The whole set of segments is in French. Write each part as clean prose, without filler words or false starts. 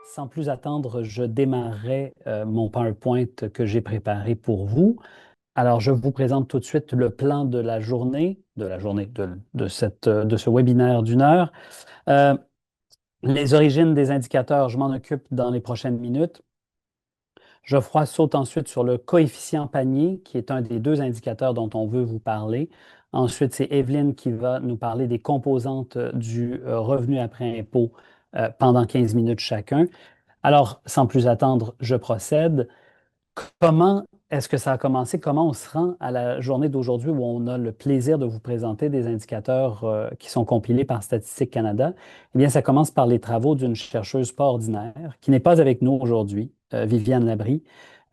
Sans plus attendre, je démarrerai mon PowerPoint que j'ai préparé pour vous. Alors, je vous présente tout de suite le plan de ce webinaire d'une heure. Euh, les origines des indicateurs, je m'en occupe dans les prochaines minutes. Geoffroy saute ensuite sur le coefficient panier, qui est un des deux indicateurs dont on veut vous parler. Ensuite, c'est Evelyne qui va nous parler des composantes du revenu après impôt pendant 15 minutes chacun. Alors, sans plus attendre, je procède. Comment est-ce que ça a commencé? Comment on se rend à la journée d'aujourd'hui où on a le plaisir de vous présenter des indicateurs qui sont compilés par Statistique Canada? Eh bien, ça commence par les travaux d'une chercheuse pas ordinaire qui n'est pas avec nous aujourd'hui, Viviane Labrie.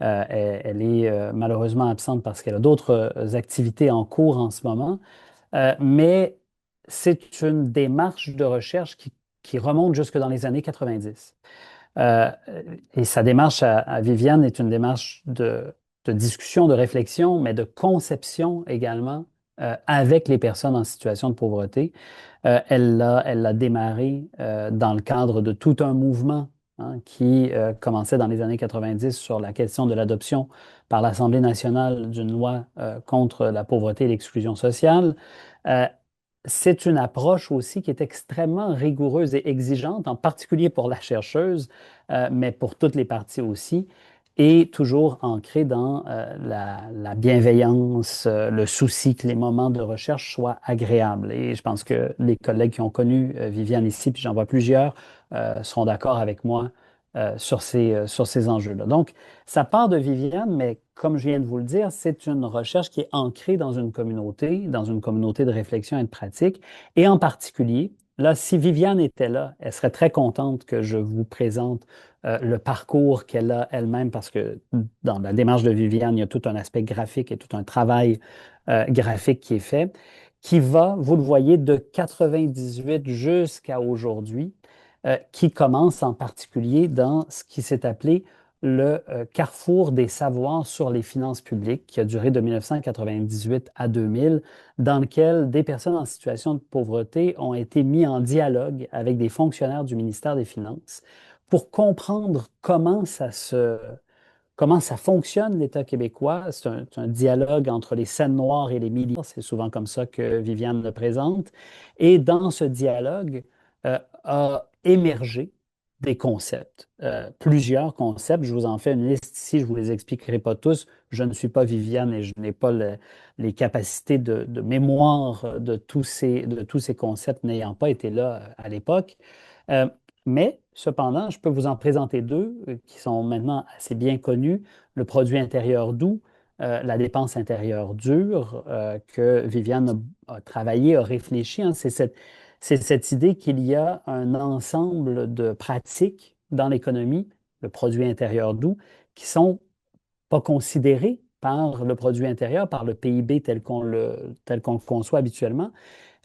Elle est malheureusement absente parce qu'elle a d'autres activités en cours en ce moment. Mais c'est une démarche de recherche qui remonte jusque dans les années 90. Euh, et sa démarche à Viviane est une démarche de discussion, de réflexion, mais de conception également avec les personnes en situation de pauvreté. Elle l'a démarré dans le cadre de tout un mouvement qui commençait dans les années 90 sur la question de l'adoption par l'Assemblée nationale d'une loi contre la pauvreté et l'exclusion sociale. Euh, c'est une approche aussi qui est extrêmement rigoureuse et exigeante, en particulier pour la chercheuse, mais pour toutes les parties aussi, et toujours ancrée dans la bienveillance, le souci que les moments de recherche soient agréables. Et je pense que les collègues qui ont connu Viviane ici, puis j'en vois plusieurs, seront d'accord avec moi sur ces enjeux-là. Donc, ça part de Viviane, mais comme je viens de vous le dire, c'est une recherche qui est ancrée dans une communauté de réflexion et de pratique. Et en particulier, là, si Viviane était là, elle serait très contente que je vous présente le parcours qu'elle a elle-même, parce que dans la démarche de Viviane, il y a tout un aspect graphique et tout un travail graphique qui est fait, qui va, vous le voyez, de 98 jusqu'à aujourd'hui, qui commence en particulier dans ce qui s'est appelé le carrefour des savoirs sur les finances publiques, qui a duré de 1998 à 2000, dans lequel des personnes en situation de pauvreté ont été mis en dialogue avec des fonctionnaires du ministère des Finances pour comprendre comment ça fonctionne, l'État québécois. C'est un dialogue entre les scènes noires et les militaires. C'est souvent comme ça que Viviane le présente. Et dans ce dialogue a émergé des concepts, plusieurs concepts. Je vous en fais une liste ici, je ne vous les expliquerai pas tous. Je ne suis pas Viviane et je n'ai pas les capacités de mémoire de tous ces concepts n'ayant pas été là à l'époque. Euh, mais cependant, je peux vous en présenter deux qui sont maintenant assez bien connus. Le produit intérieur doux, la dépense intérieure dure, que Viviane a travaillé, a réfléchi, hein. C'est cette idée qu'il y a un ensemble de pratiques dans l'économie, le produit intérieur doux, qui sont pas considérées par le produit intérieur, par le PIB tel qu'on le conçoit habituellement,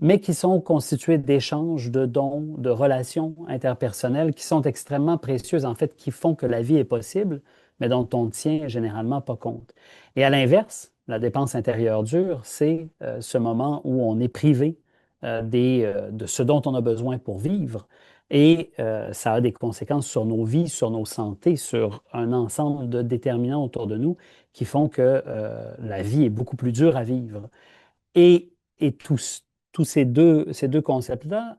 mais qui sont constitués d'échanges, de dons, de relations interpersonnelles qui sont extrêmement précieuses, en fait, qui font que la vie est possible, mais dont on ne tient généralement pas compte. Et à l'inverse, la dépense intérieure dure, c'est ce moment où on est privé de ce dont on a besoin pour vivre. Et ça a des conséquences sur nos vies, sur nos santé, sur un ensemble de déterminants autour de nous qui font que la vie est beaucoup plus dure à vivre. Et tous ces deux concepts-là,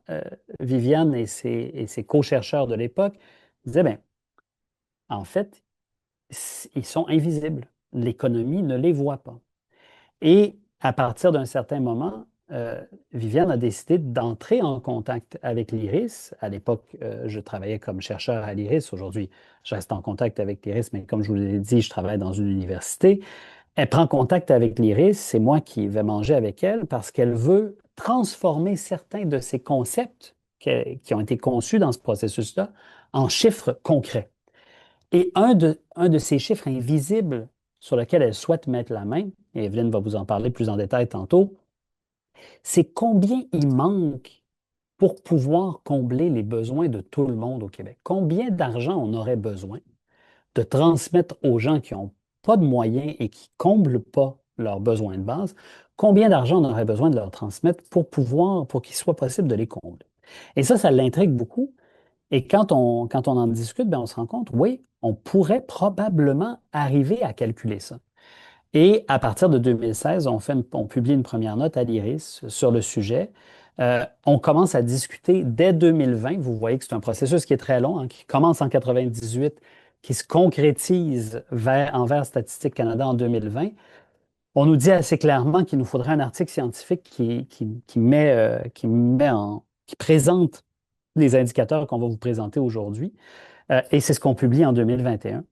Viviane et ses co-chercheurs de l'époque disaient, bien, en fait, ils sont invisibles. L'économie ne les voit pas. Et à partir d'un certain moment, Viviane a décidé d'entrer en contact avec l'IRIS. À l'époque, je travaillais comme chercheur à l'IRIS. Aujourd'hui, je reste en contact avec l'IRIS, mais comme je vous l'ai dit, je travaille dans une université. Elle prend contact avec l'IRIS, c'est moi qui vais manger avec elle parce qu'elle veut transformer certains de ces concepts qui ont été conçus dans ce processus-là en chiffres concrets. Et un de ces chiffres invisibles sur lequel elle souhaite mettre la main, et Evelyne va vous en parler plus en détail tantôt, c'est combien il manque pour pouvoir combler les besoins de tout le monde au Québec. Combien d'argent on aurait besoin de transmettre aux gens qui n'ont pas de moyens et qui ne comblent pas leurs besoins de base, combien d'argent on aurait besoin de leur transmettre pour qu'il soit possible de les combler. Et ça l'intrigue beaucoup. Et quand on en discute, ben, on se rend compte, oui, on pourrait probablement arriver à calculer ça. Et à partir de 2016, on publie une première note à l'IRIS sur le sujet. On commence à discuter dès 2020. Vous voyez que c'est un processus qui est très long, hein, qui commence en 98, qui se concrétise envers Statistique Canada en 2020. On nous dit assez clairement qu'il nous faudrait un article scientifique qui présente les indicateurs qu'on va vous présenter aujourd'hui. Et c'est ce qu'on publie en 2021.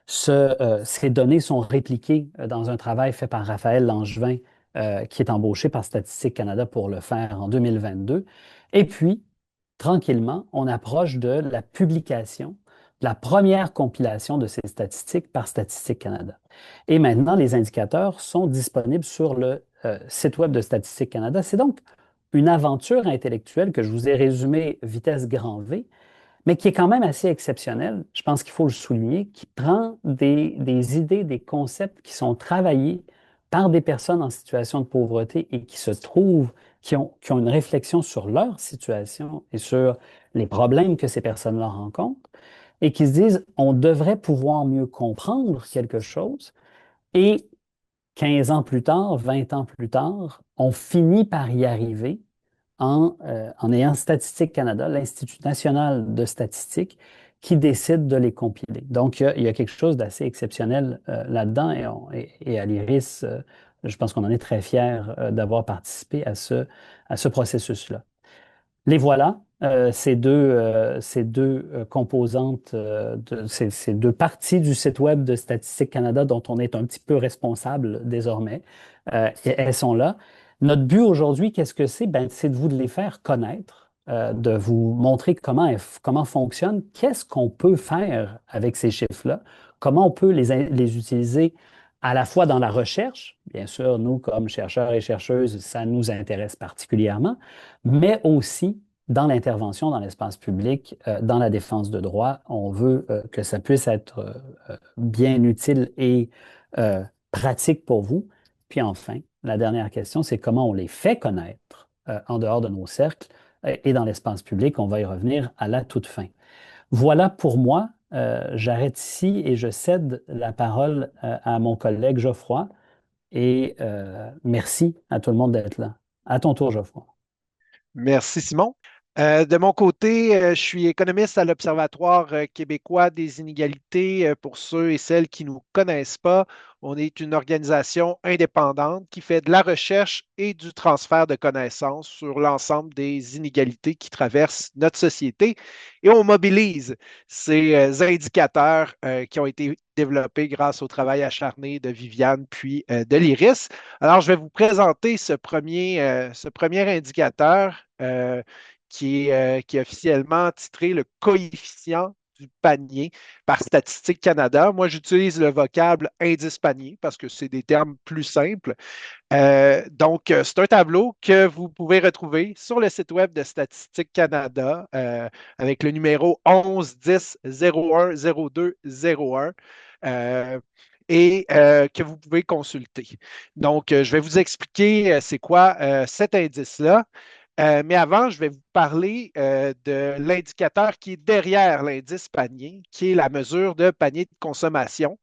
Ces données sont répliquées dans un travail fait par Raphaël Langevin, qui est embauché par Statistique Canada pour le faire en 2022. Et puis, tranquillement, on approche de la publication, de la première compilation de ces statistiques par Statistique Canada. Et maintenant, les indicateurs sont disponibles sur le site web de Statistique Canada. C'est donc une aventure intellectuelle que je vous ai résumée vitesse grand V, mais qui est quand même assez exceptionnel, je pense qu'il faut le souligner, qui prend des idées, des concepts qui sont travaillés par des personnes en situation de pauvreté et qui se trouvent, qui ont une réflexion sur leur situation et sur les problèmes que ces personnes-là rencontrent, et qui se disent, on devrait pouvoir mieux comprendre quelque chose. Et 15 ans plus tard, 20 ans plus tard, on finit par y arriver en ayant Statistique Canada, l'Institut national de statistique, qui décide de les compiler. Donc, il y a quelque chose d'assez exceptionnel là-dedans et à l'IRIS, je pense qu'on en est très fiers d'avoir participé à ce processus-là. Les voilà, ces deux composantes, ces deux parties du site web de Statistique Canada dont on est un petit peu responsable désormais. Et elles sont là. Notre but aujourd'hui, qu'est-ce que c'est? Ben, c'est de vous les faire connaître, de vous montrer comment fonctionnent, qu'est-ce qu'on peut faire avec ces chiffres-là, comment on peut les utiliser à la fois dans la recherche, bien sûr, nous, comme chercheurs et chercheuses, ça nous intéresse particulièrement, mais aussi dans l'intervention dans l'espace public, dans la défense de droits. On veut que ça puisse être bien utile et pratique pour vous. Puis enfin, la dernière question, c'est comment on les fait connaître en dehors de nos cercles et dans l'espace public. On va y revenir à la toute fin. Voilà pour moi. J'arrête ici et je cède la parole à mon collègue Geoffroy. Et merci à tout le monde d'être là. À ton tour, Geoffroy. Merci, Simon. De mon côté, je suis économiste à l'Observatoire québécois des inégalités. Pour ceux et celles qui ne nous connaissent pas, on est une organisation indépendante qui fait de la recherche et du transfert de connaissances sur l'ensemble des inégalités qui traversent notre société. Et on mobilise ces indicateurs qui ont été développés grâce au travail acharné de Viviane puis de l'IRIS. Alors, je vais vous présenter ce premier indicateur qui est officiellement titré le coefficient du panier par Statistique Canada. Moi, j'utilise le vocable indice panier parce que c'est des termes plus simples. C'est un tableau que vous pouvez retrouver sur le site web de Statistique Canada avec le numéro 11 10 01 02 01 que vous pouvez consulter. Donc, je vais vous expliquer c'est quoi cet indice-là. Mais avant, je vais vous parler de l'indicateur qui est derrière l'indice panier, qui est la mesure de panier de consommation.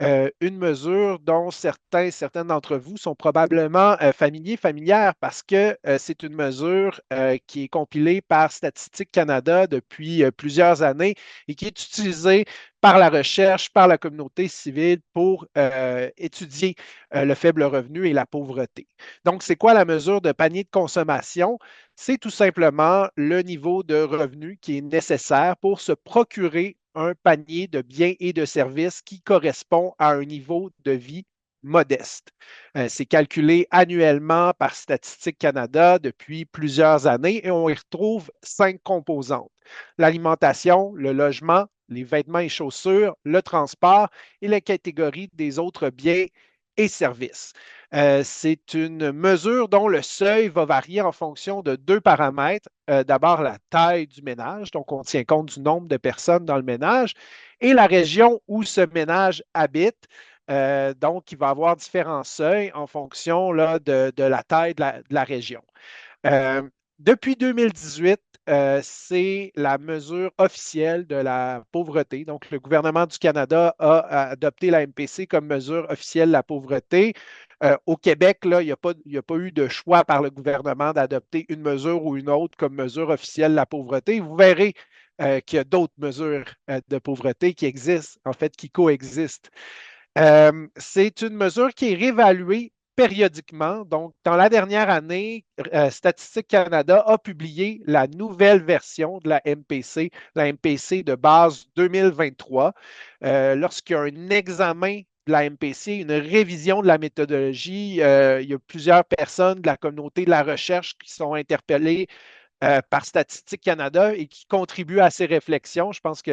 Une mesure dont certaines d'entre vous sont probablement familières parce que c'est une mesure qui est compilée par Statistique Canada depuis plusieurs années et qui est utilisée par la recherche, par la communauté civile pour étudier le faible revenu et la pauvreté. Donc, c'est quoi la mesure de panier de consommation? C'est tout simplement le niveau de revenu qui est nécessaire pour se procurer un panier de biens et de services qui correspond à un niveau de vie modeste. C'est calculé annuellement par Statistique Canada depuis plusieurs années et on y retrouve 5 composantes. L'alimentation, le logement, les vêtements et chaussures, le transport et la catégorie des autres biens et services. C'est une mesure dont le seuil va varier en fonction de deux paramètres. D'abord, la taille du ménage, donc on tient compte du nombre de personnes dans le ménage, et la région où ce ménage habite. Donc, il va avoir différents seuils en fonction là, de la taille de la région. Euh, Depuis 2018, c'est la mesure officielle de la pauvreté. Donc, le gouvernement du Canada a adopté la MPC comme mesure officielle de la pauvreté. Au Québec, là, il y a pas eu de choix par le gouvernement d'adopter une mesure ou une autre comme mesure officielle de la pauvreté. Vous verrez qu'il y a d'autres mesures de pauvreté qui existent, en fait, qui coexistent. C'est une mesure qui est réévaluée périodiquement. Donc, dans la dernière année, Statistique Canada a publié la nouvelle version de la MPC de base 2023. Lorsqu'il y a un examen de la MPC, une révision de la méthodologie, il y a plusieurs personnes de la communauté de la recherche qui sont interpellées par Statistique Canada et qui contribuent à ces réflexions. Je pense que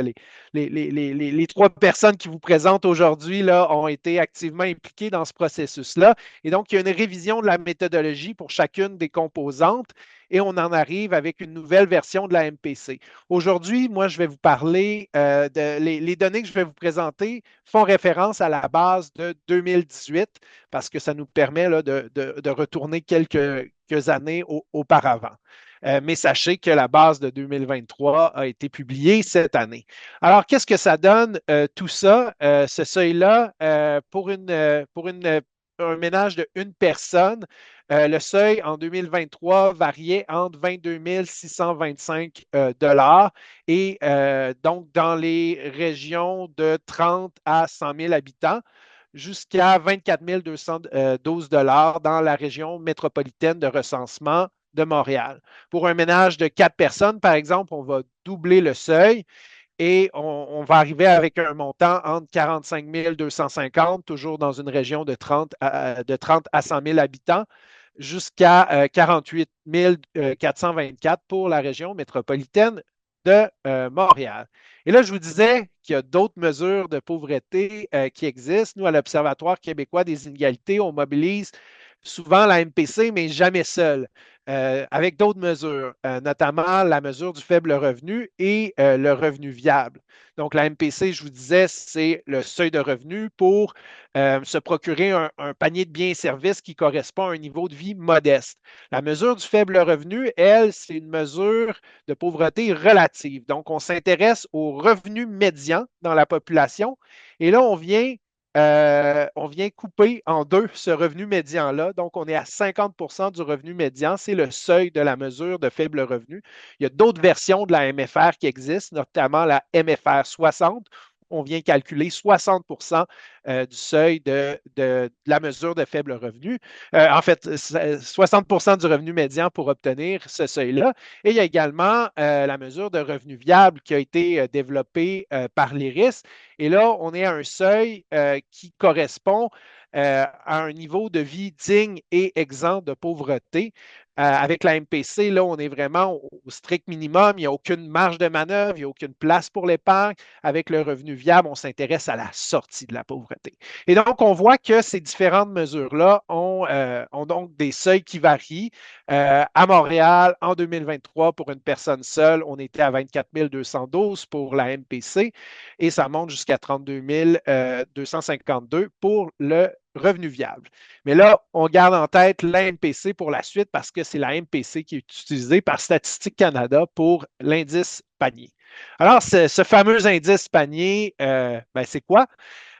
les trois personnes qui vous présentent aujourd'hui là, ont été activement impliquées dans ce processus-là. Et donc, il y a une révision de la méthodologie pour chacune des composantes et on en arrive avec une nouvelle version de la MPC. Aujourd'hui, moi, je vais vous parler les données que je vais vous présenter font référence à la base de 2018 parce que ça nous permet là, de retourner quelques années auparavant. Mais sachez que la base de 2023 a été publiée cette année. Alors, qu'est-ce que ça donne tout ça? Ce seuil-là, un ménage de une personne, le seuil en 2023 variait entre 22 625 et donc dans les régions de 30 à 100 000 habitants jusqu'à 24 212 dans la région métropolitaine de recensement de Montréal. Pour un ménage de 4 personnes, par exemple, on va doubler le seuil et on va arriver avec un montant entre 45 250, toujours dans une région de 30 à 100 000 habitants, jusqu'à 48 424 pour la région métropolitaine de Montréal. Et là, je vous disais qu'il y a d'autres mesures de pauvreté qui existent. Nous, à l'Observatoire québécois des inégalités, on mobilise souvent la MPC, mais jamais seule, avec d'autres mesures, notamment la mesure du faible revenu et le revenu viable. Donc, la MPC, je vous disais, c'est le seuil de revenu pour se procurer un panier de biens et services qui correspond à un niveau de vie modeste. La mesure du faible revenu, elle, c'est une mesure de pauvreté relative. Donc, on s'intéresse au revenu médian dans la population et là, on vient couper en deux ce revenu médian-là. Donc, on est à 50 du revenu médian. C'est le seuil de la mesure de faible revenu. Il y a d'autres versions de la MFR qui existent, notamment la MFR 60. On vient calculer 60 du seuil de la mesure de faible revenu. En fait, 60 du revenu médian pour obtenir ce seuil-là. Et il y a également la mesure de revenu viable qui a été développée par l'IRIS. Et là, on est à un seuil qui correspond à un niveau de vie digne et exempt de pauvreté. Avec la MPC, là, on est vraiment au strict minimum. Il n'y a aucune marge de manœuvre, il n'y a aucune place pour l'épargne. Avec le revenu viable, on s'intéresse à la sortie de la pauvreté. Et donc, on voit que ces différentes mesures-là ont donc des seuils qui varient. À Montréal, en 2023, pour une personne seule, on était à 24 212 pour la MPC et ça monte jusqu'à 32 252 pour le revenu viable. Mais là, on garde en tête la MPC pour la suite parce que c'est la MPC qui est utilisée par Statistique Canada pour l'indice panier. Alors, ce fameux indice panier, ben, c'est quoi?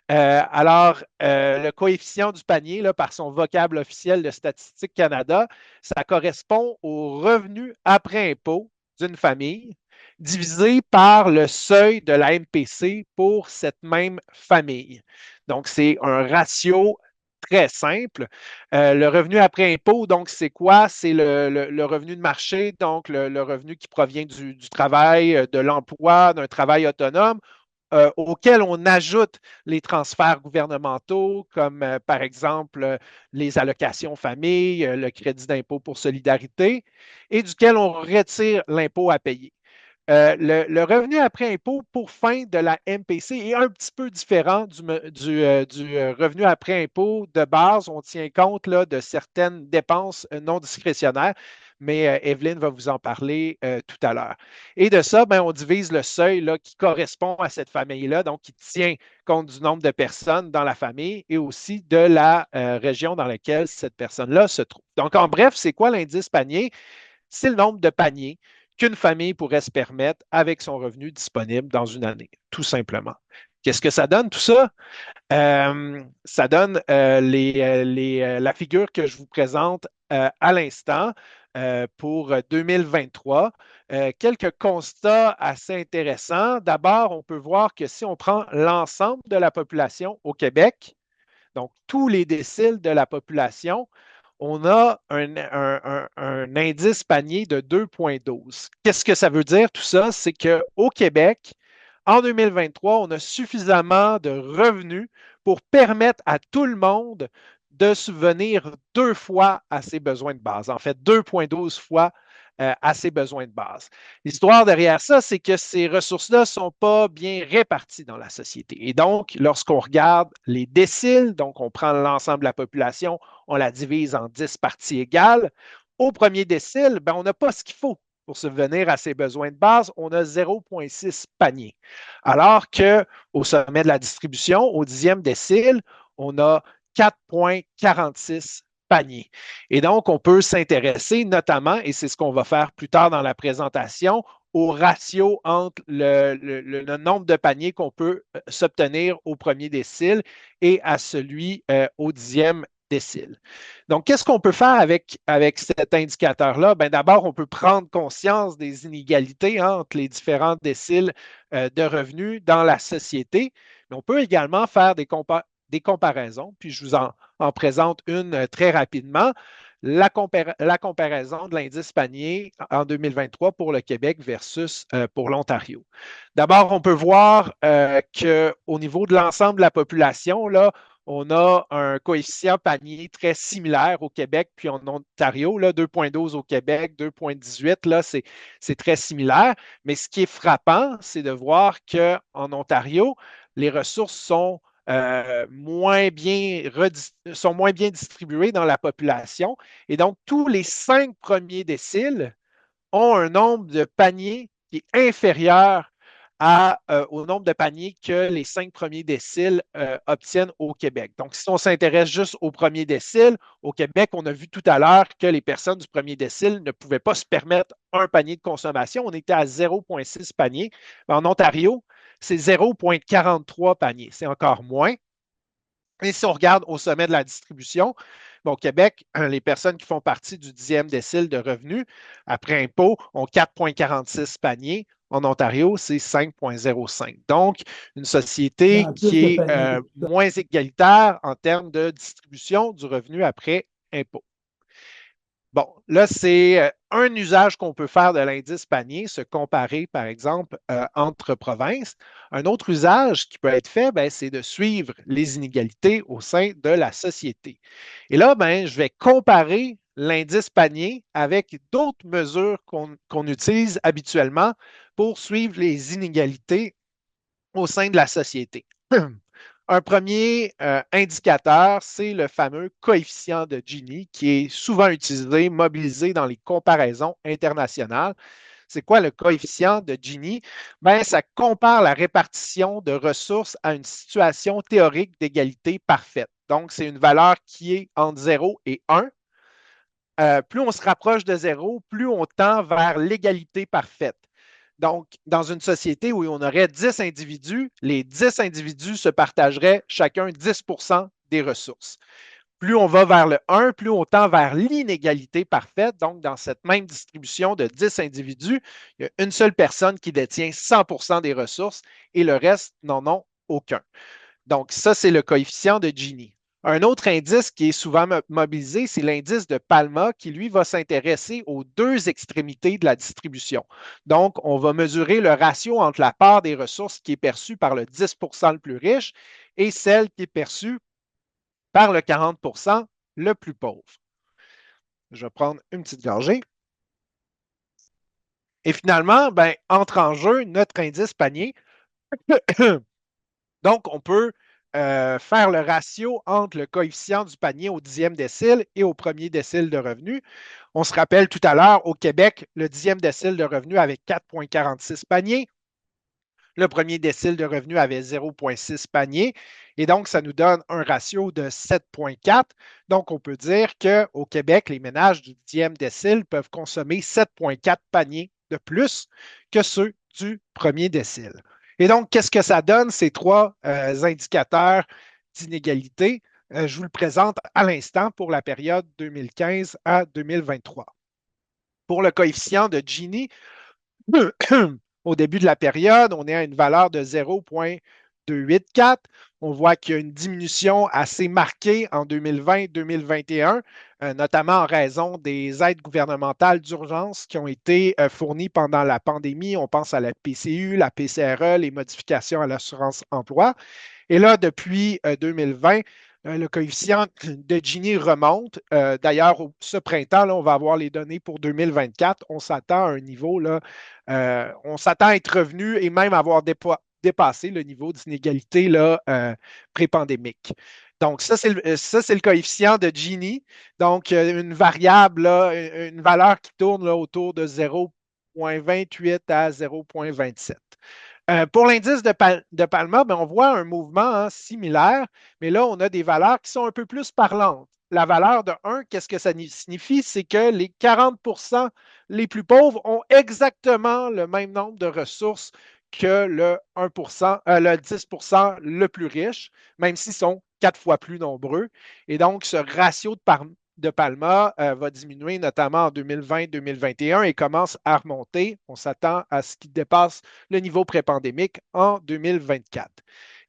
Le coefficient du panier, là, par son vocable officiel de Statistique Canada, ça correspond au revenu après impôt d'une famille divisé par le seuil de la MPC pour cette même famille. Donc, c'est un ratio très simple. Le revenu après impôt, donc, c'est quoi? C'est le revenu de marché, donc le revenu qui provient du travail, de l'emploi, d'un travail autonome auquel on ajoute les transferts gouvernementaux, comme par exemple les allocations famille, le crédit d'impôt pour solidarité, et duquel on retire l'impôt à payer. Le revenu après impôt pour fin de la MPC est un petit peu différent du revenu après impôt de base. On tient compte là, de certaines dépenses non discrétionnaires, mais Evelyne va vous en parler tout à l'heure. Et de ça, ben, on divise le seuil là, qui correspond à cette famille-là, donc qui tient compte du nombre de personnes dans la famille et aussi de la région dans laquelle cette personne-là se trouve. Donc, en bref, c'est quoi l'indice panier? c'est le nombre de paniers qu'une famille pourrait se permettre avec son revenu disponible dans une année, tout simplement. Qu'est-ce que ça donne tout ça? Ça donne la figure que je vous présente à l'instant pour 2023. Quelques constats assez intéressants. D'abord, on peut voir que si on prend l'ensemble de la population au Québec, donc tous les déciles de la population, on a un indice panier de 2,12. Qu'est-ce que ça veut dire tout ça? C'est qu'au Québec, en 2023, on a suffisamment de revenus pour permettre à tout le monde de subvenir 2 fois à ses besoins de base. En fait, 2,12 fois à ses besoins de base. L'histoire derrière ça, c'est que ces ressources-là ne sont pas bien réparties dans la société. Et donc, lorsqu'on regarde les déciles, donc on prend l'ensemble de la population, on la divise en 10 parties égales. Au premier décile, ben, on n'a pas ce qu'il faut pour subvenir à ses besoins de base. On a 0,6 panier. Alors qu'au sommet de la distribution, au 10e décile, on a 4,46 paniers. Et donc, on peut s'intéresser notamment, et c'est ce qu'on va faire plus tard dans la présentation, au ratio entre le nombre de paniers qu'on peut s'obtenir au premier décile et à celui au 10e décile. Donc, qu'est-ce qu'on peut faire avec cet indicateur-là? Ben, d'abord, on peut prendre conscience des inégalités entre les différents déciles de revenus dans la société, mais on peut également faire des comparaisons, puis je vous en présente une très rapidement. La comparaison de l'indice panier en 2023 pour le Québec versus pour l'Ontario. D'abord, on peut voir qu'au niveau de l'ensemble de la population, là, on a un coefficient panier très similaire au Québec puis en Ontario, 2,12 au Québec, 2,18, là, c'est très similaire. Mais ce qui est frappant, c'est de voir qu'en Ontario, les ressources sont moins bien distribuées dans la population. Et donc, tous les 5 premiers déciles ont un nombre de paniers qui est inférieur au nombre de paniers que les 5 premiers déciles obtiennent au Québec. Donc, si on s'intéresse juste au premier décile, au Québec, on a vu tout à l'heure que les personnes du premier décile ne pouvaient pas se permettre un panier de consommation. On était à 0,6 paniers. En Ontario, c'est 0,43 paniers. C'est encore moins. Et si on regarde au sommet de la distribution, bon, au Québec, les personnes qui font partie du 10e décile de revenus après impôt ont 4,46 paniers. En Ontario, c'est 5,05. Donc, une Il y société a plus qui de est paniers. moins égalitaire en termes de distribution du revenu après impôt. Bon, là, c'est un usage qu'on peut faire de l'indice panier, se comparer, par exemple, entre provinces. Un autre usage qui peut être fait, ben, c'est de suivre les inégalités au sein de la société. Et là, ben, je vais comparer l'indice panier avec d'autres mesures qu'on utilise habituellement pour suivre les inégalités au sein de la société. Un premier indicateur, c'est le fameux coefficient de Gini qui est souvent utilisé, mobilisé dans les comparaisons internationales. C'est quoi le coefficient de Gini? Ben, ça compare la répartition de ressources à une situation théorique d'égalité parfaite. Donc, c'est une valeur qui est entre 0 et 1. Plus on se rapproche de 0, plus on tend vers l'égalité parfaite. Donc, dans une société où on aurait 10 individus, les 10 individus se partageraient chacun 10 des ressources. Plus on va vers le 1, plus on tend vers l'inégalité parfaite. Donc, dans cette même distribution de 10 individus, il y a une seule personne qui détient 100 des ressources et le reste n'en ont aucun. Donc, ça, c'est le coefficient de Gini. Un autre indice qui est souvent mobilisé, c'est l'indice de Palma qui, lui, va s'intéresser aux deux extrémités de la distribution. Donc, on va mesurer le ratio entre la part des ressources qui est perçue par le 10 le plus riche et celle qui est perçue par le 40 le plus pauvre. Je vais prendre une petite gorgée. Et finalement, ben, entre en jeu notre indice panier. Donc, on peut faire le ratio entre le coefficient du panier au 10e décile et au premier décile de revenu. On se rappelle tout à l'heure, au Québec, le 10e décile de revenu avec 4,46 paniers. Le premier décile de revenu avait 0,6 paniers. Et donc, ça nous donne un ratio de 7,4. Donc, on peut dire qu'au Québec, les ménages du 10e décile peuvent consommer 7,4 paniers de plus que ceux du premier décile. Et donc, qu'est-ce que ça donne, ces trois indicateurs d'inégalité? Je vous le présente à l'instant pour la période 2015 à 2023. Pour le coefficient de Gini, au début de la période, on est à une valeur de 0,284. On voit qu'il y a une diminution assez marquée en 2020-2021, notamment en raison des aides gouvernementales d'urgence qui ont été fournies pendant la pandémie. On pense à la PCU, la PCRE, les modifications à l'assurance emploi. Et là, depuis 2020, le coefficient de Gini remonte. D'ailleurs, ce printemps, là, on va avoir les données pour 2024. On s'attend à un niveau, là, on s'attend à être revenu et même avoir dépassé le niveau d'inégalité pré-pandémique. Donc, ça, c'est le coefficient de Gini. Donc, une variable, là, une valeur qui tourne là, autour de 0,28 à 0,27. Pour l'indice de Palma, ben, on voit un mouvement similaire, mais là, on a des valeurs qui sont un peu plus parlantes. La valeur de 1, qu'est-ce que ça signifie? C'est que les 40 les plus pauvres ont exactement le même nombre de ressources que le 1%, le 10% le plus riche, même s'ils sont 4 fois plus nombreux. Et donc, ce ratio de Palma va diminuer notamment en 2020-2021 et commence à remonter. On s'attend à ce qu'il dépasse le niveau pré-pandémique en 2024.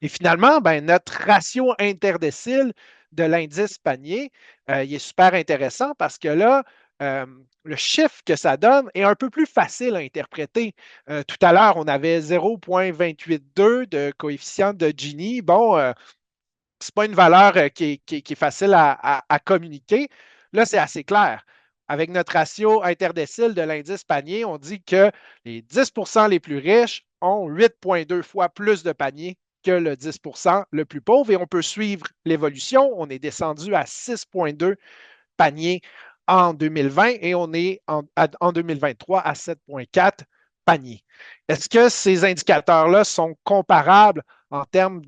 Et finalement, ben, notre ratio interdécile de l'indice panier, il est super intéressant parce que là, le chiffre que ça donne est un peu plus facile à interpréter. Tout à l'heure, on avait 0,282 de coefficient de Gini. Bon, c'est pas une valeur qui est facile à communiquer. Là, c'est assez clair. Avec notre ratio interdécile de l'indice panier, on dit que les 10% les plus riches ont 8,2 fois plus de paniers que le 10% le plus pauvre et on peut suivre l'évolution. On est descendu à 6,2 paniers en 2020 et on est en 2023 à 7,4 paniers. Est-ce que ces indicateurs-là sont comparables en termes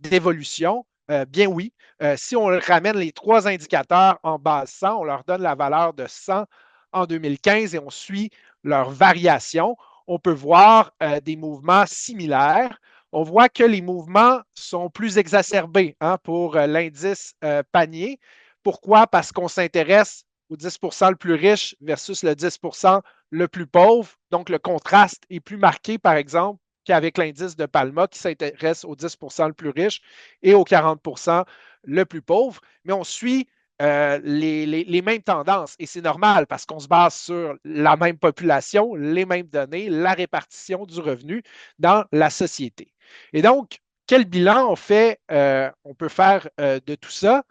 d'évolution? Bien oui. Si on ramène les trois indicateurs en base 100, on leur donne la valeur de 100 en 2015 et on suit leur variation, on peut voir des mouvements similaires. On voit que les mouvements sont plus exacerbés pour l'indice panier. Pourquoi? Parce qu'on s'intéresse au 10% le plus riche versus le 10% le plus pauvre. Donc, le contraste est plus marqué, par exemple, qu'avec l'indice de Palma qui s'intéresse au 10% le plus riche et au 40% le plus pauvre. Mais on suit les mêmes tendances et c'est normal parce qu'on se base sur la même population, les mêmes données, la répartition du revenu dans la société. Et donc, quel bilan on peut faire de tout ça?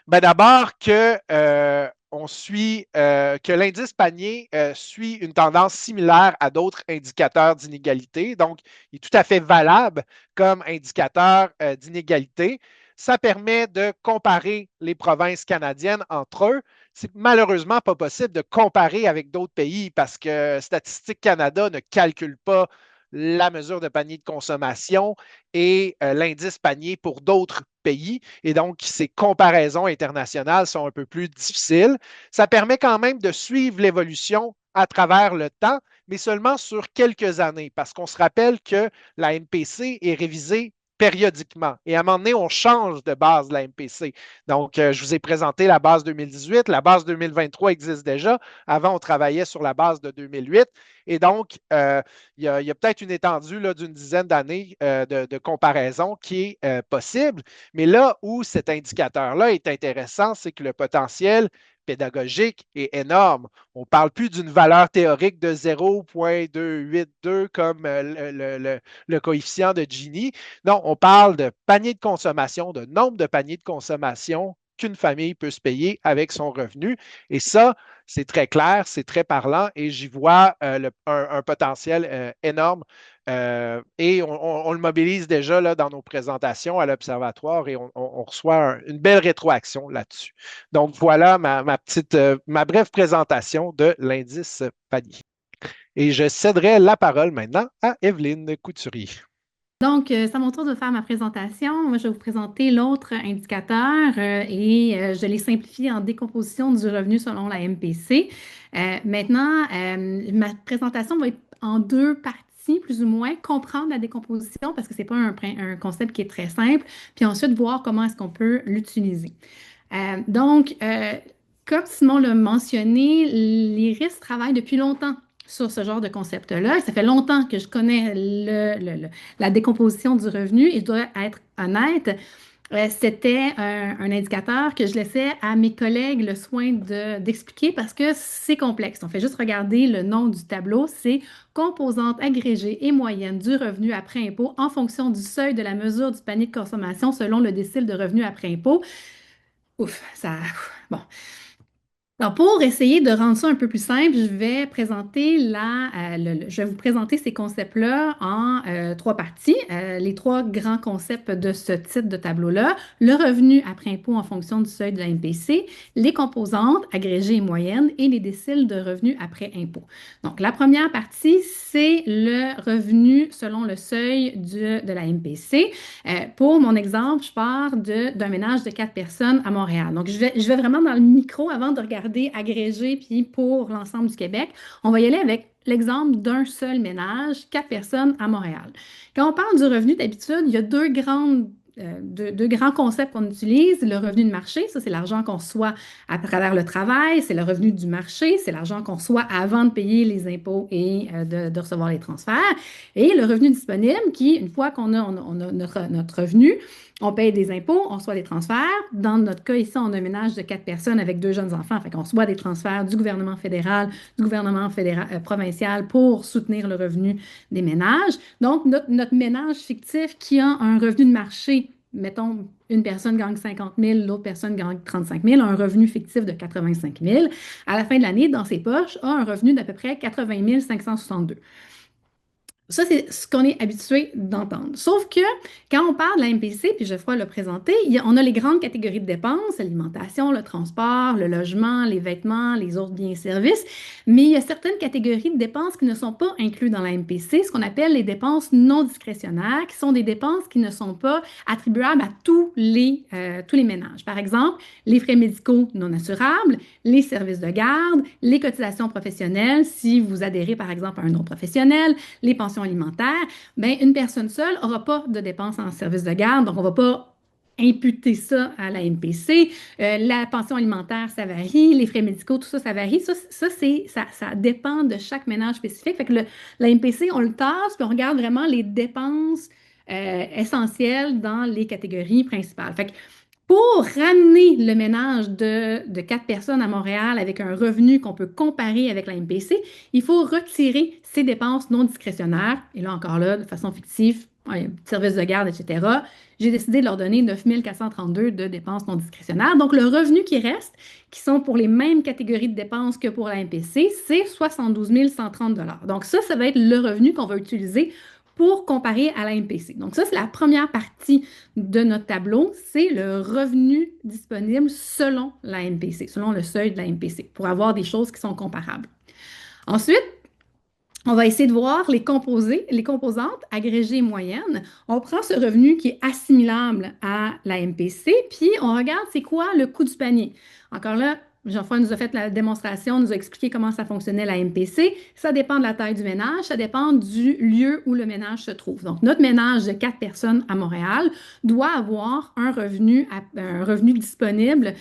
Ben d'abord que l'indice panier suit une tendance similaire à d'autres indicateurs d'inégalité. Donc, il est tout à fait valable comme indicateur d'inégalité. Ça permet de comparer les provinces canadiennes entre eux. C'est malheureusement pas possible de comparer avec d'autres pays parce que Statistique Canada ne calcule pas la mesure de panier de consommation et l'indice panier pour d'autres pays. Et donc, ces comparaisons internationales sont un peu plus difficiles. Ça permet quand même de suivre l'évolution à travers le temps, mais seulement sur quelques années, parce qu'on se rappelle que la MPC est révisée périodiquement. Et à un moment donné, on change de base de la MPC. Donc, je vous ai présenté la base 2018. La base 2023 existe déjà. Avant, on travaillait sur la base de 2008. Et donc, il y a peut-être une étendue d'une dizaine d'années de comparaison qui est possible. Mais là où cet indicateur-là est intéressant, c'est que le potentiel pédagogique est énorme. On ne parle plus d'une valeur théorique de 0,282 comme le coefficient de Gini. Non, on parle de panier de consommation, de nombre de paniers de consommation qu'une famille peut se payer avec son revenu. Et ça, c'est très clair, c'est très parlant et j'y vois un potentiel énorme. Et on le mobilise déjà là, dans nos présentations à l'Observatoire et on reçoit une belle rétroaction là-dessus. Donc voilà ma brève présentation de l'indice panier. Et je céderai la parole maintenant à Evelyne Couturier. Donc, c'est à mon tour de faire ma présentation. Moi, je vais vous présenter l'autre indicateur je l'ai simplifié en décomposition du revenu selon la MPC. Ma présentation va être en deux parties, plus ou moins, comprendre la décomposition parce que c'est pas un concept qui est très simple, puis ensuite voir comment est-ce qu'on peut l'utiliser. Euh, donc, euh, Comme Simon l'a mentionné, l'IRIS travaille depuis longtemps sur ce genre de concept-là. Ça fait longtemps que je connais la décomposition du revenu et je dois être honnête, c'était un indicateur que je laissais à mes collègues le soin d'expliquer parce que c'est complexe. On fait juste regarder le nom du tableau, c'est composante agrégée et moyenne du revenu après impôt en fonction du seuil de la mesure du panier de consommation selon le décile de revenu après impôt. Ouf, ça. Bon. Alors, pour essayer de rendre ça un peu plus simple, je vais vous présenter ces concepts-là en trois parties. Les trois grands concepts de ce type de tableau-là, le revenu après impôt en fonction du seuil de la MPC, les composantes agrégées et moyennes et les déciles de revenus après impôt. Donc, la première partie, c'est le revenu selon le seuil de la MPC. Pour mon exemple, je pars d'un ménage de quatre personnes à Montréal. Donc, je vais vraiment dans le micro avant de regarder agrégé puis pour l'ensemble du Québec. On va y aller avec l'exemple d'un seul ménage, quatre personnes à Montréal. Quand on parle du revenu, d'habitude, il y a deux grands concepts qu'on utilise. Le revenu de marché, ça, c'est l'argent qu'on reçoit à travers le travail. C'est le revenu du marché, c'est l'argent qu'on reçoit avant de payer les impôts et de recevoir les transferts. Et le revenu disponible, qui, une fois qu'on a, on a notre revenu, on paye des impôts, on reçoit des transferts. Dans notre cas, ici, on a un ménage de quatre personnes avec deux jeunes enfants. Fait qu'on reçoit des transferts du gouvernement fédéral, provincial pour soutenir le revenu des ménages. Donc, notre ménage fictif qui a un revenu de marché, mettons, une personne gagne 50 000, l'autre personne gagne 35 000, a un revenu fictif de 85 000. À la fin de l'année, dans ses poches, a un revenu d'à peu près 80 562. Ça, c'est ce qu'on est habitué d'entendre. Sauf que quand on parle de la MPC, puis je ferai le présenter, on a les grandes catégories de dépenses, l'alimentation, le transport, le logement, les vêtements, les autres biens et services, mais il y a certaines catégories de dépenses qui ne sont pas incluses dans la MPC, ce qu'on appelle les dépenses non discrétionnaires, qui sont des dépenses qui ne sont pas attribuables à tous les ménages. Par exemple, les frais médicaux non assurables, les services de garde, les cotisations professionnelles, si vous adhérez par exemple à un autre professionnel, les pensions alimentaires, bien, une personne seule n'aura pas de dépenses en service de garde, donc on ne va pas imputer ça à la MPC. La pension alimentaire, ça varie. Les frais médicaux, tout ça, ça varie. Ça dépend de chaque ménage spécifique. Fait que la MPC, on le tasse, puis on regarde vraiment les dépenses essentielles dans les catégories principales. Fait que pour ramener le ménage de quatre personnes à Montréal avec un revenu qu'on peut comparer avec la MPC, il faut retirer ces dépenses non discrétionnaires. Et là, encore là, de façon fictive, service de garde, etc. J'ai décidé de leur donner 9 432 de dépenses non discrétionnaires. Donc, le revenu qui reste, qui sont pour les mêmes catégories de dépenses que pour la MPC, c'est 72 130 Donc, ça va être le revenu qu'on va utiliser pour comparer à la MPC. Donc ça, c'est la première partie de notre tableau, c'est le revenu disponible selon la MPC, selon le seuil de la MPC, pour avoir des choses qui sont comparables. Ensuite, on va essayer de voir les composantes agrégées moyennes. On prend ce revenu qui est assimilable à la MPC, puis on regarde c'est quoi le coût du panier. Encore là, Jean-François nous a fait la démonstration, nous a expliqué comment ça fonctionnait la MPC. Ça dépend de la taille du ménage, ça dépend du lieu où le ménage se trouve. Donc, notre ménage de quatre personnes à Montréal doit avoir un revenu disponible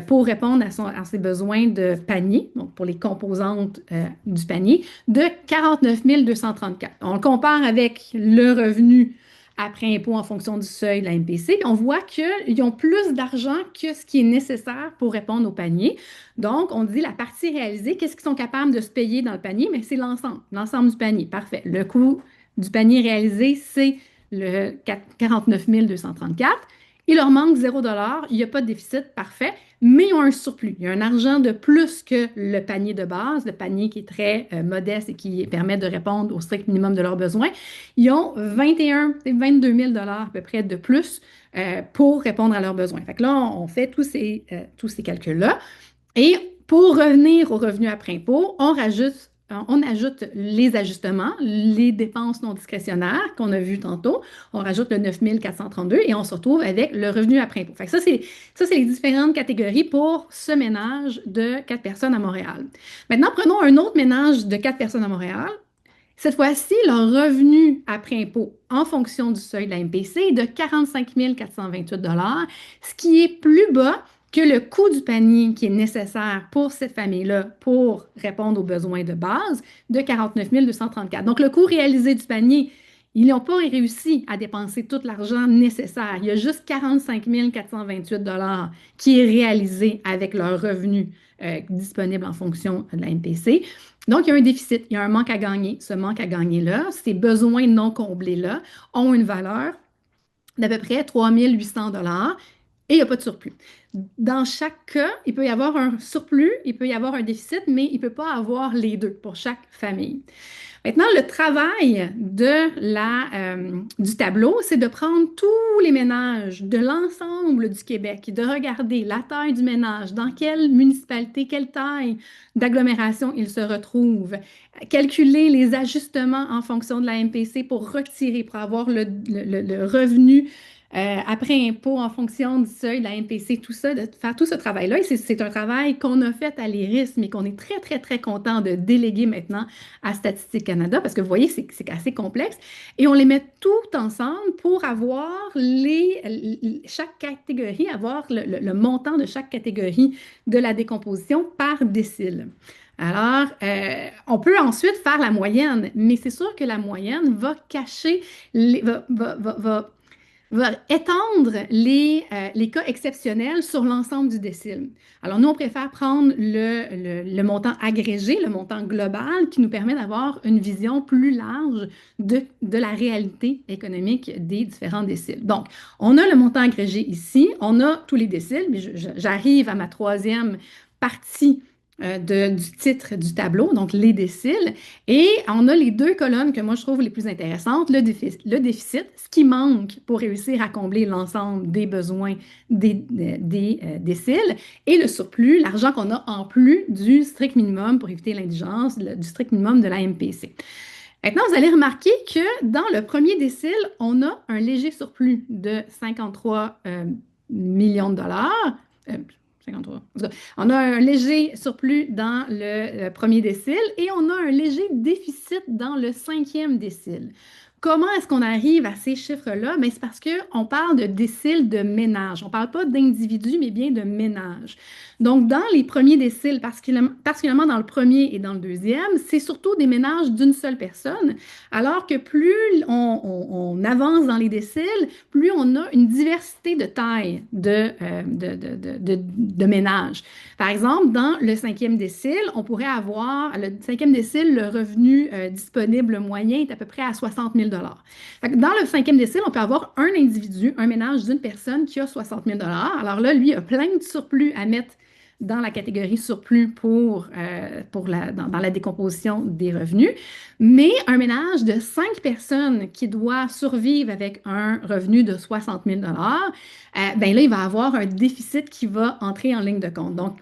pour répondre à ses besoins de panier, donc pour les composantes du panier, de 49 234. On le compare avec le revenu après impôt en fonction du seuil de la MPC. Puis on voit qu'ils ont plus d'argent que ce qui est nécessaire pour répondre au panier. Donc, on dit la partie réalisée, qu'est-ce qu'ils sont capables de se payer dans le panier? Mais c'est l'ensemble du panier. Parfait. Le coût du panier réalisé, c'est le 49 234. Il leur manque 0 il n'y a pas de déficit, parfait, mais ils ont un surplus. Il y a un argent de plus que le panier de base, le panier qui est très modeste et qui permet de répondre au strict minimum de leurs besoins. Ils ont 22 000 à peu près de plus pour répondre à leurs besoins. Fait que là, on fait tous ces calculs-là. Et pour revenir au revenu après impôt, on rajoute on ajoute les ajustements, les dépenses non discrétionnaires qu'on a vues tantôt. On rajoute le 9 432 et on se retrouve avec le revenu après impôt. Fait que ça, c'est les différentes catégories pour ce ménage de 4 personnes à Montréal. Maintenant, prenons un autre ménage de 4 personnes à Montréal. Cette fois-ci, leur revenu après impôt en fonction du seuil de la MPC est de 45 428 ce qui est plus bas que le coût du panier qui est nécessaire pour cette famille-là pour répondre aux besoins de base de 49 234. Donc, le coût réalisé du panier, ils n'ont pas réussi à dépenser tout l'argent nécessaire. Il y a juste 45 428 qui est réalisé avec leur revenu disponible en fonction de la MPC. Donc, il y a un déficit, il y a un manque à gagner. Ce manque à gagner-là, ces besoins non comblés-là ont une valeur d'à peu près 3 800 et il n'y a pas de surplus. Dans chaque cas, il peut y avoir un surplus, il peut y avoir un déficit, mais il ne peut pas avoir les deux pour chaque famille. Maintenant, le travail du tableau, c'est de prendre tous les ménages de l'ensemble du Québec, de regarder la taille du ménage, dans quelle municipalité, quelle taille d'agglomération il se retrouve, calculer les ajustements en fonction de la MPC pour retirer, pour avoir le revenu après impôt en fonction du seuil de la MPC, tout ça, de faire tout ce travail-là. Et c'est un travail qu'on a fait à l'IRIS, mais qu'on est très, très, très content de déléguer maintenant à Statistique Canada, parce que vous voyez, c'est assez complexe. Et on les met tout ensemble pour avoir chaque catégorie, avoir le montant de chaque catégorie de la décomposition par décile. Alors, on peut ensuite faire la moyenne, mais c'est sûr que la moyenne va cacher, va étendre les cas exceptionnels sur l'ensemble du décile. Alors, nous, on préfère prendre le montant agrégé, le montant global, qui nous permet d'avoir une vision plus large de la réalité économique des différents déciles. Donc, on a le montant agrégé ici, on a tous les déciles, mais j'arrive à ma troisième partie du titre du tableau, donc les déciles. Et on a les deux colonnes que moi je trouve les plus intéressantes, le déficit, ce qui manque pour réussir à combler l'ensemble des besoins des déciles, et le surplus, l'argent qu'on a en plus du strict minimum pour éviter l'indigence, du strict minimum de la MPC. Maintenant, vous allez remarquer que dans le premier décile, on a un léger surplus de 53 millions de dollars. 53. On a un léger surplus dans le premier décile et on a un léger déficit dans le cinquième décile. Comment est-ce qu'on arrive à ces chiffres-là? Bien, c'est parce qu'on parle de déciles de ménage. On ne parle pas d'individus, mais bien de ménage. Donc, dans les premiers déciles, particulièrement dans le premier et dans le deuxième, c'est surtout des ménages d'une seule personne, alors que plus on avance dans les déciles, plus on a une diversité de tailles de ménages. Par exemple, dans le cinquième décile, on pourrait avoir, le cinquième décile, le revenu disponible moyen est à peu près à 60 000 Fait que dans le cinquième décile, on peut avoir un individu, un ménage d'une personne qui a 60 000 Alors là, lui a plein de surplus à mettre dans la catégorie surplus dans la décomposition des revenus. Mais un ménage de 5 personnes qui doit survivre avec un revenu de 60 000 ben là, il va avoir un déficit qui va entrer en ligne de compte. Donc,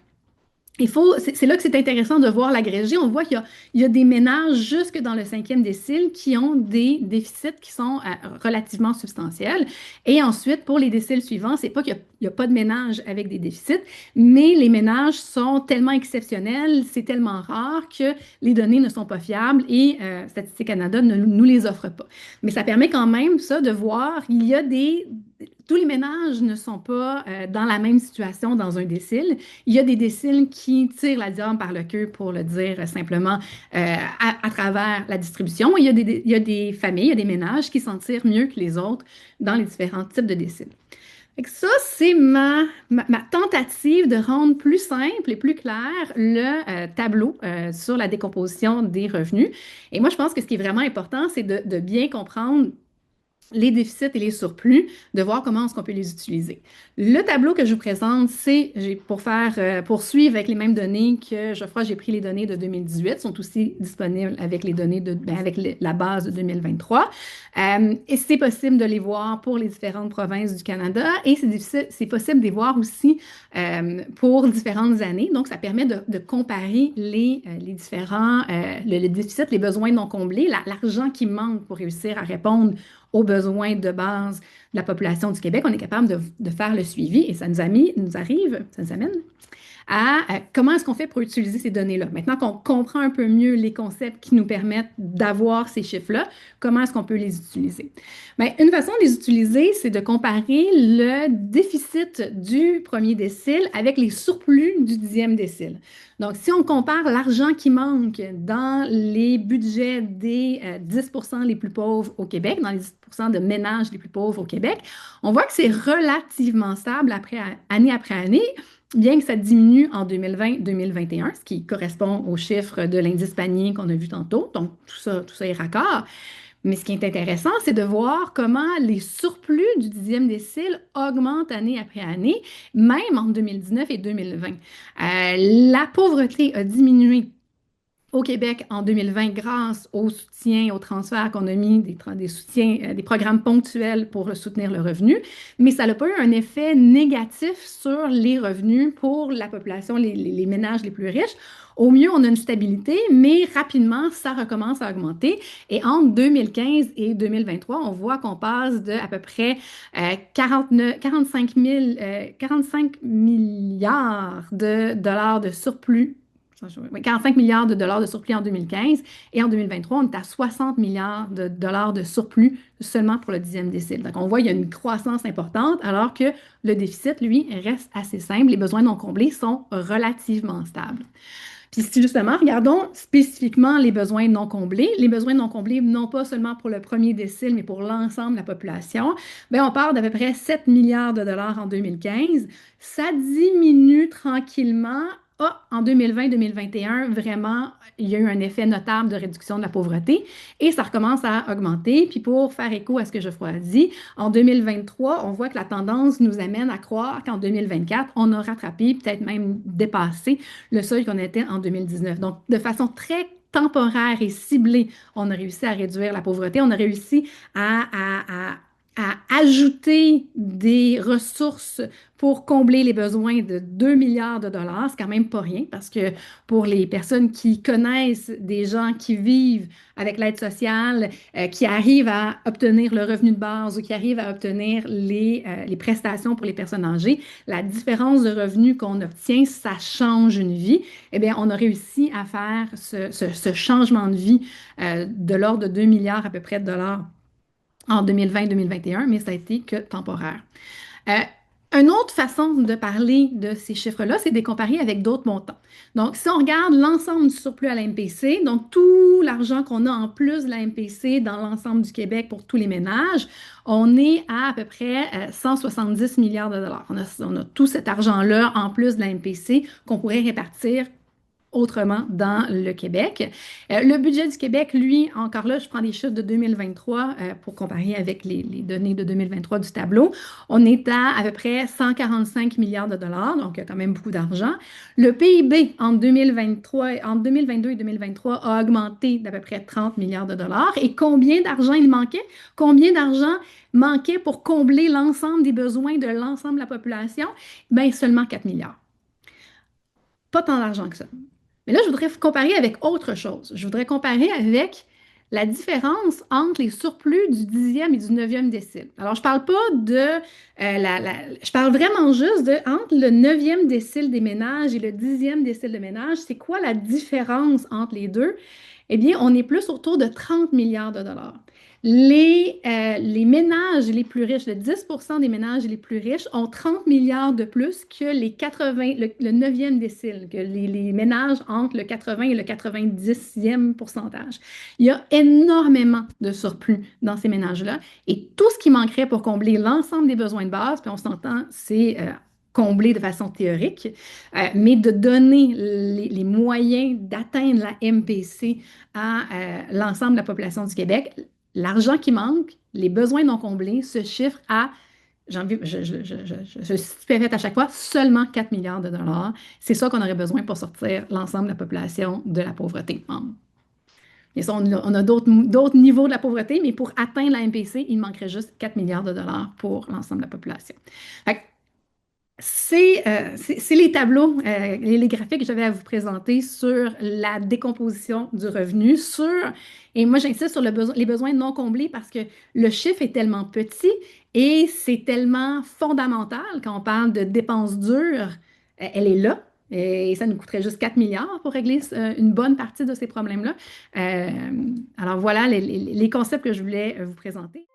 c'est là que c'est intéressant de voir l'agrégé. On voit qu'il y a des ménages jusque dans le cinquième décile qui ont des déficits qui sont relativement substantiels. Et ensuite, pour les déciles suivants, c'est pas qu'il n'y a pas de ménage avec des déficits, mais les ménages sont tellement exceptionnels, c'est tellement rare que les données ne sont pas fiables et Statistique Canada ne nous les offre pas. Mais ça permet quand même ça de voir, tous les ménages ne sont pas dans la même situation dans un décile. Il y a des déciles qui tirent la diable par le queue, pour le dire simplement, à travers la distribution. Il y a des familles, il y a des ménages qui s'en tirent mieux que les autres dans les différents types de déciles. Ça, c'est ma tentative de rendre plus simple et plus clair le tableau sur la décomposition des revenus. Et moi, je pense que ce qui est vraiment important, c'est de bien comprendre les déficits et les surplus, de voir comment est-ce qu'on peut les utiliser. Le tableau que je vous présente, pour suivre avec les mêmes données que Geoffroy, j'ai pris les données de 2018, sont aussi disponibles avec les données la base de 2023. Et c'est possible de les voir pour les différentes provinces du Canada et c'est possible de les voir aussi pour différentes années. Donc, ça permet de comparer les différents, le déficit, les besoins non comblés, l'argent qui manque pour réussir à répondre aux besoins de base de la population du Québec. On est capable de faire le suivi et ça nous amène à comment est-ce qu'on fait pour utiliser ces données-là. Maintenant qu'on comprend un peu mieux les concepts qui nous permettent d'avoir ces chiffres-là, comment est-ce qu'on peut les utiliser? Bien, une façon de les utiliser, c'est de comparer le déficit du premier décile avec les surplus du dixième décile. Donc, si on compare l'argent qui manque dans les budgets des 10 les plus pauvres au Québec, dans les 10 de ménages les plus pauvres au Québec, on voit que c'est relativement stable année après année, bien que ça diminue en 2020-2021, ce qui correspond aux chiffres de l'indice panier qu'on a vu tantôt. Donc, tout ça est raccord. Mais ce qui est intéressant, c'est de voir comment les surplus du dixième décile augmentent année après année, même entre 2019 et 2020. La pauvreté a diminué au Québec en 2020 grâce au soutien, au transfert qu'on a mis, des soutiens, des programmes ponctuels pour soutenir le revenu, mais ça n'a pas eu un effet négatif sur les revenus pour la population, les ménages les plus riches. Au mieux, on a une stabilité, mais rapidement, ça recommence à augmenter. Et entre 2015 et 2023, on voit qu'on passe de à peu près 45 milliards de dollars de surplus 45 milliards de dollars de surplus en 2015 et en 2023, on est à 60 milliards de dollars de surplus seulement pour le dixième décile. Donc, on voit qu'il y a une croissance importante alors que le déficit, lui, reste assez simple. Les besoins non comblés sont relativement stables. Puis si justement, regardons spécifiquement les besoins non comblés. Les besoins non comblés, non pas seulement pour le premier décile, mais pour l'ensemble de la population, bien, on part d'à peu près 7 milliards de dollars en 2015. Ça diminue tranquillement. En 2020-2021, vraiment, il y a eu un effet notable de réduction de la pauvreté et ça recommence à augmenter. Puis pour faire écho à ce que Geoffroy a dit, en 2023, on voit que la tendance nous amène à croire qu'en 2024, on a rattrapé, peut-être même dépassé le seuil qu'on était en 2019. Donc, de façon très temporaire et ciblée, on a réussi à réduire la pauvreté, on a réussi à ajouter des ressources pour combler les besoins de 2 milliards de dollars. C'est quand même pas rien parce que pour les personnes qui connaissent des gens qui vivent avec l'aide sociale, qui arrivent à obtenir le revenu de base ou qui arrivent à obtenir les prestations pour les personnes âgées, la différence de revenus qu'on obtient, ça change une vie. Eh bien, on a réussi à faire ce changement de vie de l'ordre de 2 milliards à peu près de dollars en 2020-2021, mais ça a été que temporaire. Euh, une autre façon de parler de ces chiffres-là, c'est de les comparer avec d'autres montants. Donc, si on regarde l'ensemble du surplus à la MPC, donc tout l'argent qu'on a en plus de la MPC dans l'ensemble du Québec pour tous les ménages, on est à peu près 170 milliards de dollars. On a tout cet argent-là en plus de la MPC qu'on pourrait répartir autrement dans le Québec. Le budget du Québec, lui, encore là, je prends des chiffres de 2023 pour comparer avec les données de 2023 du tableau. On est à peu près 145 milliards de dollars, donc il y a quand même beaucoup d'argent. Le PIB entre 2022 et 2023 a augmenté d'à peu près 30 milliards de dollars. Et combien d'argent il manquait? Combien d'argent manquait pour combler l'ensemble des besoins de l'ensemble de la population? Bien, seulement 4 milliards. Pas tant d'argent que ça. Mais là, je voudrais comparer avec autre chose. Je voudrais comparer avec la différence entre les surplus du dixième et du neuvième décile. Alors, je ne parle pas je parle vraiment juste entre le neuvième décile des ménages et le dixième décile de ménages. C'est quoi la différence entre les deux? Eh bien, on est plus autour de 30 milliards de dollars. Les ménages les plus riches, le 10 des ménages les plus riches ont 30 milliards de plus que le 9e décile, que les ménages entre le 80 et le 90e pourcentage. Il y a énormément de surplus dans ces ménages-là et tout ce qui manquerait pour combler l'ensemble des besoins de base, puis on s'entend, c'est combler de façon théorique, mais de donner les moyens d'atteindre la MPC à l'ensemble de la population du Québec. l'argent qui manque, les besoins non comblés se chiffrent à, je répète à chaque fois, seulement 4 milliards de dollars. C'est ça qu'on aurait besoin pour sortir l'ensemble de la population de la pauvreté. Et ça, on a d'autres niveaux de la pauvreté, mais pour atteindre la MPC, il manquerait juste 4 milliards de dollars pour l'ensemble de la population. Fait que c'est les tableaux, les graphiques que j'avais à vous présenter sur la décomposition du revenu, et moi j'insiste sur les besoins non comblés parce que le chiffre est tellement petit et c'est tellement fondamental quand on parle de dépenses dures, elle est là. Et ça nous coûterait juste 4 milliards pour régler une bonne partie de ces problèmes-là. Alors voilà les concepts que je voulais vous présenter.